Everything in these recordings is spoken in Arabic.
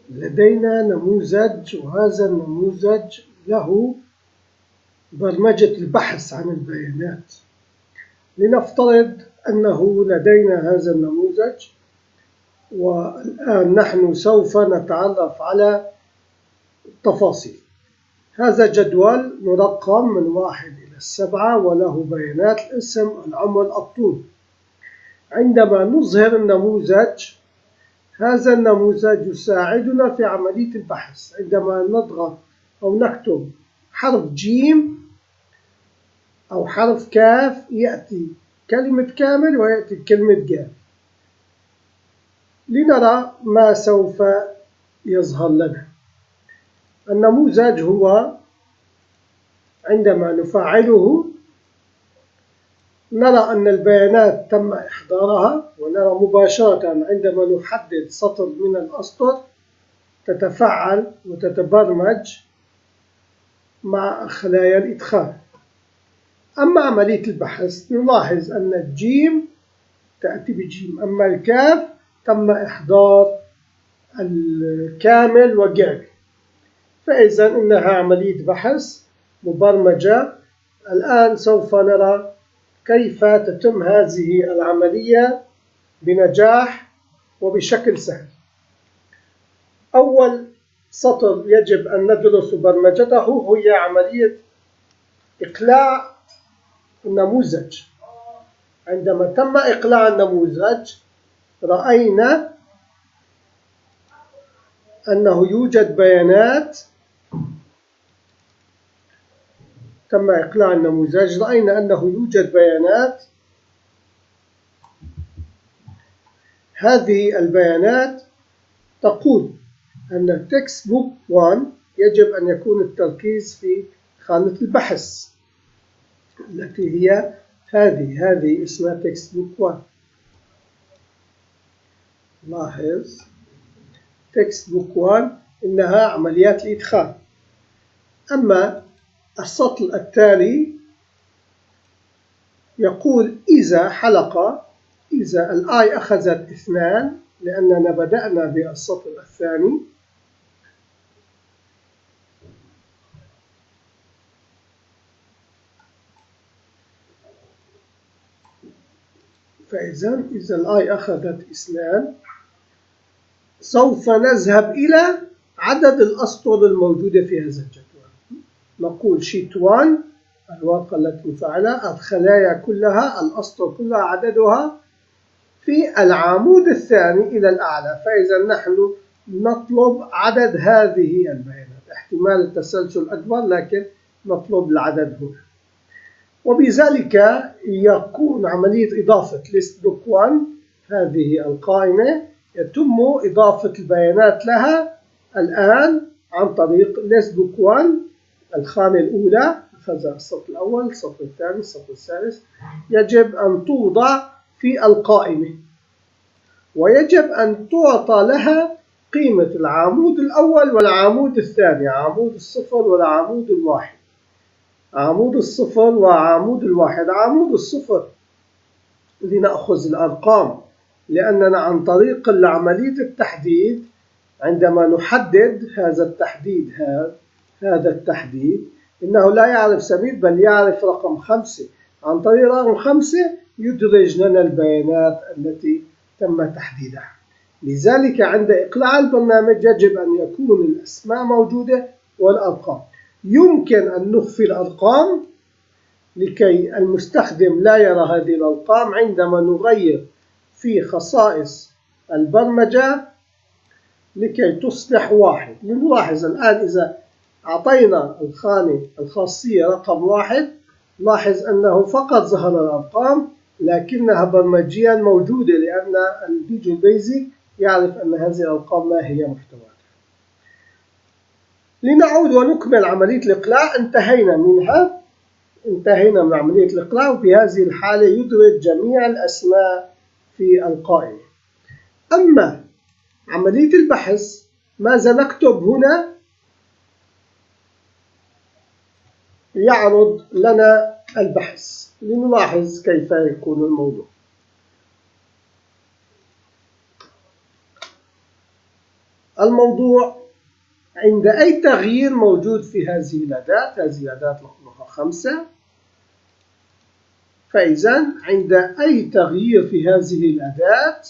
لدينا نموذج، وهذا النموذج له برمجة البحث عن البيانات. لنفترض أنه لدينا هذا النموذج، والآن نحن سوف نتعرف على التفاصيل. هذا جدول مرقم من 1 إلى 7 وله بيانات الاسم، العمر، الطول. عندما نظهر النموذج، هذا النموذج يساعدنا في عملية البحث. عندما نضغط أو نكتب حرف جيم أو حرف كاف يأتي كلمة كامل ويأتي كلمة جاف. لنرى ما سوف يظهر لنا. النموذج هو عندما نفعله نرى أن البيانات تم إحضارها، ونرى مباشرة عندما نحدد سطر من الأسطر تتفعل وتتبرمج مع خلايا الإدخال. أما عملية البحث نلاحظ أن الجيم تأتي بجيم، أما الكاف تم إحضار الكامل وجاف. فإذا إنها عملية بحث مبرمجة. الآن سوف نرى كيف تتم هذه العملية بنجاح وبشكل سهل. أول سطر يجب أن ندرس برمجته هي عملية إقلاع النموذج. عندما تم إقلاع النموذج رأينا أنه يوجد بيانات. تم إقلاع النموذج، رأينا أنه يوجد بيانات. هذه البيانات تقول أن text book 1 يجب أن يكون التركيز في خانة البحث التي هي هذه اسمها text book 1. لاحظ text book 1 إنها عمليات الإدخال. أما السطر التالي يقول إذا حلقة، إذا الآي أخذت 2، لأننا بدأنا بالسطر الثاني. فإذا إذا الآي أخذت 2 سوف نذهب إلى عدد الأسطر الموجودة في هذا الجدول. نقول شيت 1 الورقة التي نفعلها، الخلايا كلها، الأسطر كلها عددها في العمود الثاني إلى الأعلى. فإذا نحن نطلب عدد هذه البيانات. احتمال التسلسل أكبر لكن نطلب العدد هنا. وبذلك يكون عملية إضافة list book 1 هذه القائمة يتم إضافة البيانات لها الآن عن طريق list book 1 الخانة الأولى. أخذها السطر الأول، السطر الثاني، السطر الثالث. يجب أن توضع في القائمة، ويجب أن تعطى لها قيمة العمود الأول والعمود الثاني، عمود الصفر والعمود الواحد. عمود الصفر وعمود الواحد. عمود الصفر لنأخذ الأرقام، لأننا عن طريق عملية التحديد عندما نحدد هذا التحديد هذا التحديد إنه لا يعرف سمير بل يعرف رقم 5. عن طريق رقم 5 يدرج لنا البيانات التي تم تحديدها. لذلك عند إقلاع البرنامج يجب أن يكون الأسماء موجودة والأرقام. يمكن أن نخفي الأرقام لكي المستخدم لا يرى هذه الأرقام عندما نغير في خصائص البرمجة لكي تصبح 1. نلاحظ الآن إذا أعطينا الخانة الخاصية رقم 1 لاحظ أنه فقط ظهر الأرقام لكنها برمجيا موجودة، لأن الفيجوال بيزك يعرف أن هذه الأرقام ما هي محتواتها. لنعود ونكمل عملية الإقلاع. انتهينا من عملية الإقلاع، وفي هذه الحالة يدرج جميع الأسماء في القائمة. أما عملية البحث ماذا نكتب هنا؟ يعرض لنا البحث. لنلاحظ كيف يكون الموضوع. الموضوع عند أي تغيير موجود في هذه الأداة رقمها 5. فإذا عند أي تغيير في هذه الأداة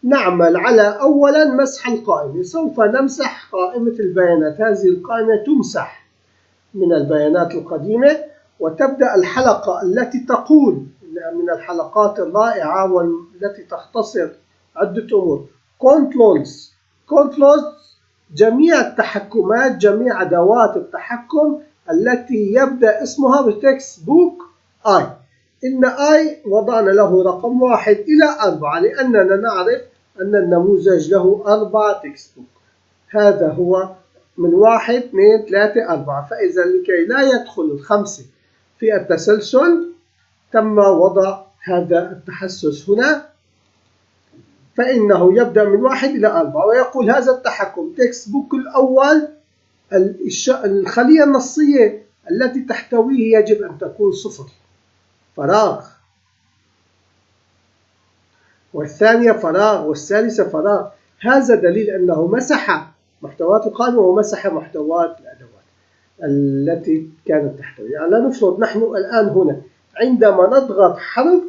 نعمل على أولا مسح القائمة. سوف نمسح قائمة البيانات. هذه القائمة تمسح من البيانات القديمة، وتبدأ الحلقة التي تقول من الحلقات الرائعة والتي تختصر عدة أمور. كنترولز جميع التحكمات، جميع أدوات التحكم التي يبدأ اسمها بتكست بوك I. إن I وضعنا له رقم 1 إلى 4 لأننا نعرف أن النموذج له 4 تكست بوك. هذا هو من 1 2 3 4. فإذا لكي لا يدخل 5 في التسلسل تم وضع هذا التحسس هنا، فإنه يبدأ من 1 إلى 4 ويقول هذا التحكم تكست بوك الأول الخلية النصية التي تحتويه يجب أن تكون 0 فراغ، والثانية فراغ، والثالثة فراغ. هذا دليل أنه مسح محتويات القائمة ومسح محتويات الأدوات التي كانت تحتوي. يعني لا نفرض نحن الآن هنا عندما نضغط حرف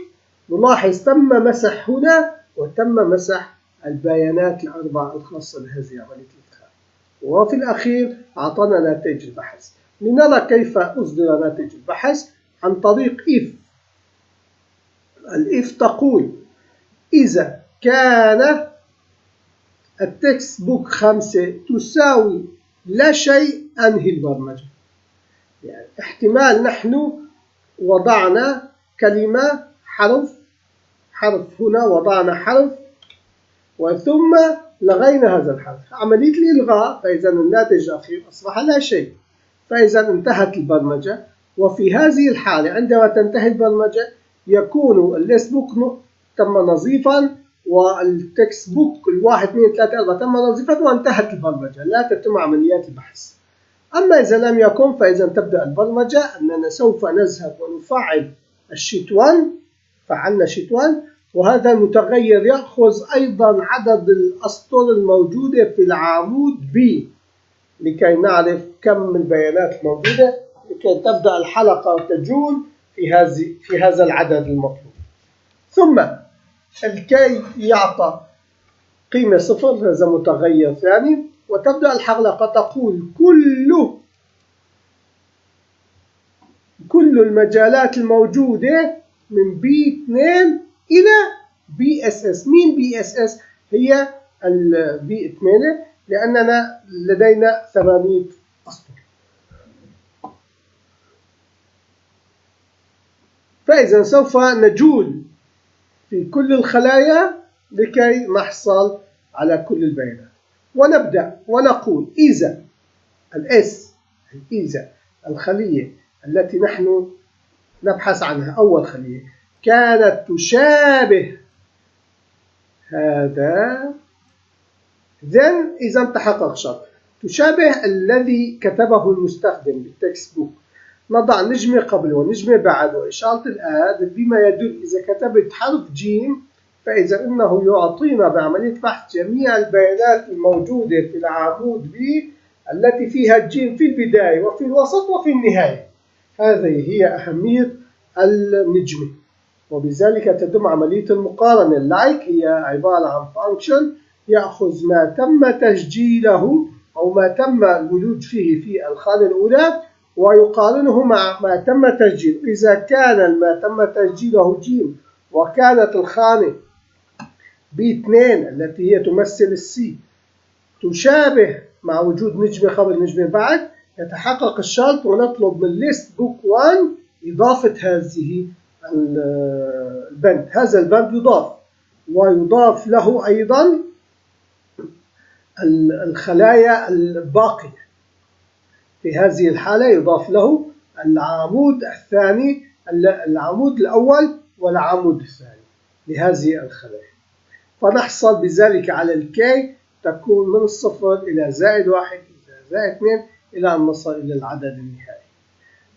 نلاحظ تم مسح هنا وتم مسح البيانات الأربعة الخاصة بهذه عملية الإدخال. وفي الأخير أعطانا نتائج البحث. لنرى كيف أصدر نتائج البحث عن طريق if. الإف تقول إذا كان التكست بوك 5 تساوي لا شيء أنهي البرمجة. يعني احتمال نحن وضعنا كلمة حرف هنا وضعنا حرف وثم لغينا هذا الحرف، عملية الإلغاء، فإذا الناتج الأخير أصبح لا شيء، فإذا انتهت البرمجة. وفي هذه الحالة عندما تنتهي البرمجة يكون الليست بوك تم نظيفا والتكست بوك 1 2 3 4 تم نظيفا وانتهت البرمجة، لا تتم عمليات البحث. أما إذا لم يكن فإذا تبدأ البرمجة أننا سوف نذهب ونفعل الشيت 1. فعلنا شيت 1، وهذا المتغير يأخذ أيضا عدد الأسطر الموجودة في العمود B لكي نعرف كم البيانات الموجودة لكي تبدأ الحلقة تجول في هذا العدد المطلوب. ثم الكي يعطى قيمة 0، هذا متغير ثاني، وتبدأ الحلقة تقول كل المجالات الموجودة من B2 إلى BSS. مين BSS؟ هي B8 لأننا لدينا 800 أسطر. فإذا سوف نجول في كل الخلايا لكي نحصل على كل البيانات، ونبدأ ونقول إذا إذا الخلية التي نحن نبحث عنها أول خلية كانت تشابه هذا، إذا تحقق شرط تشابه الذي كتبه المستخدم بالتكست بوك. نضع نجمة قبل ونجمة بعد وإشارة الآد بما يدل إذا كتبت حرف جيم فإذا إنه يعطينا بعملية بحث جميع البيانات الموجودة في العمود B التي فيها الجيم في البداية وفي الوسط وفي النهاية. هذه هي أهمية النجمة، وبذلك تتم عملية المقارنة. هي عبارة عن فانكشن يأخذ ما تم تسجيله أو ما تم الوجود فيه في الخانة الأولى ويقارنه مع ما تم تسجيله. إذا كان ما تم تسجيله جيم وكانت الخانة B2 التي هي تمثل السي تشابه مع وجود نجمة قبل نجمة بعد يتحقق الشرط، ونطلب من ليست بوك 1 إضافة هذه البند. هذا البند يضاف ويضاف له أيضا الخلايا الباقية. في هذه الحالة يضاف له العمود الثاني، العمود الأول والعمود الثاني لهذه الخلايا، فنحصل بذلك على الكي تكون من 0 إلى -1 إلى -2 إلى أن نصل إلى العدد النهائي.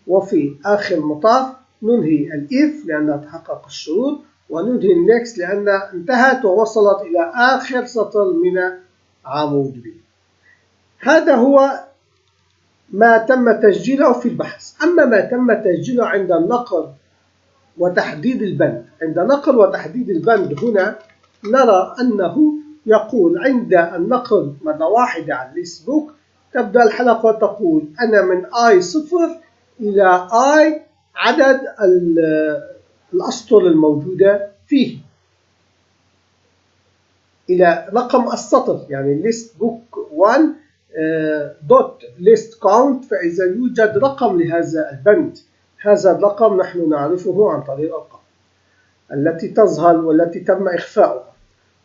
وفي آخر المطاف ننهي الإف لأنها تحقق الشروط، وننهي النكست لأنها انتهت ووصلت إلى آخر سطر من عمود ب. هذا هو ما تم تسجيله في البحث. أما ما تم تسجيله عند النقر وتحديد البند، عند نقر وتحديد البند هنا نرى أنه يقول عند النقر مرة واحدة على الليست بوك تبدأ الحلقة وتقول أنا من I0 إلى I عدد الأسطر الموجودة فيه إلى رقم السطر، يعني list book 1 دوت list count، فإذا يوجد رقم لهذا البند. هذا الرقم نحن نعرفه عن طريق الأرقام التي تظهر والتي تم إخفاؤها.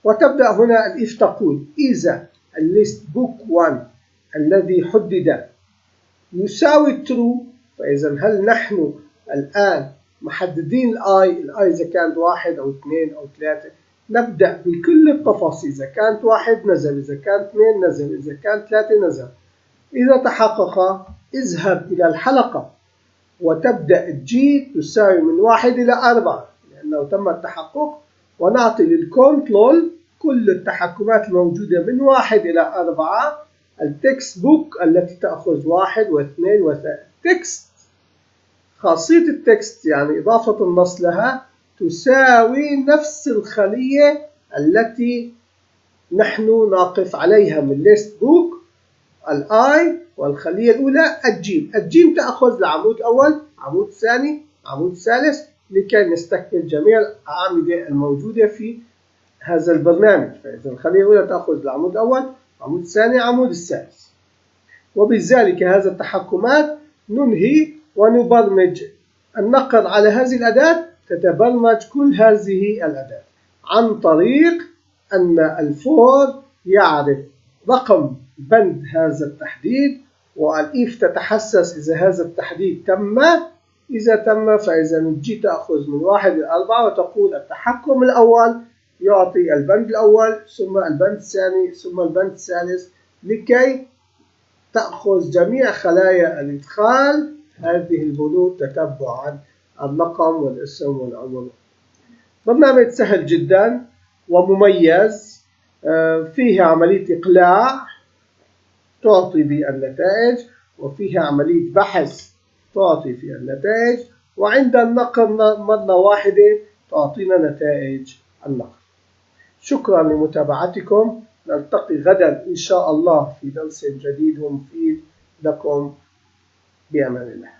وتبدأ هنا الإف تقول إذا الليست بوك 1 الذي حدد يساوي true، فإذا هل نحن الآن محددين الآي إذا كانت 1 أو 2 أو 3، نبدأ بكل التفاصيل، إذا كانت 1 نزل، إذا كانت 2 نزل، إذا كانت 3 نزل. إذا تحقق اذهب إلى الحلقة وتبدأ الجي تساوي من 1 إلى 4 لأنه تم التحقق، ونعطي للكنترول كل التحكمات الموجودة من 1 إلى 4. التكست بوك التي تأخذ 1 و2 و3. تكست، خاصية التكست يعني إضافة النص لها تساوي نفس الخلية التي نحن نقف عليها من ليست بوك الآي، والخلية الأولى الجيم. الجيم تأخذ العمود الأول، عمود ثاني، عمود ثالث، لكي نستكمل جميع الأعمدة الموجودة في هذا البرنامج. فإذا الخلية الأولى تأخذ العمود الأول، عمود الثاني، عمود الثالث. وبذلك هذا التحكمات ننهي ونبرمج النقر على هذه الأداة. تتبرمج كل هذه الأداة عن طريق أن الفور يعرف رقم بند هذا التحديد، والإف تتحسس إذا هذا التحديد تم. إذا تم فإذا الجي تأخذ من 1 إلى 4 وتقول التحكم الأول يعطي البند الأول، ثم البند الثاني، ثم البند الثالث، لكي تأخذ جميع خلايا الإدخال هذه البنود تتبعا الرقم والاسم والعمر. برنامج سهل جدا ومميز، فيه عملية إقلاع تعطي بالنتائج، وفيها عملية بحث تعطي في النتائج، وعند النقر مرة واحدة تعطينا نتائج النقر. شكرا لمتابعتكم، نلتقي غدا إن شاء الله في درس جديد ومفيد لكم، بأمان الله.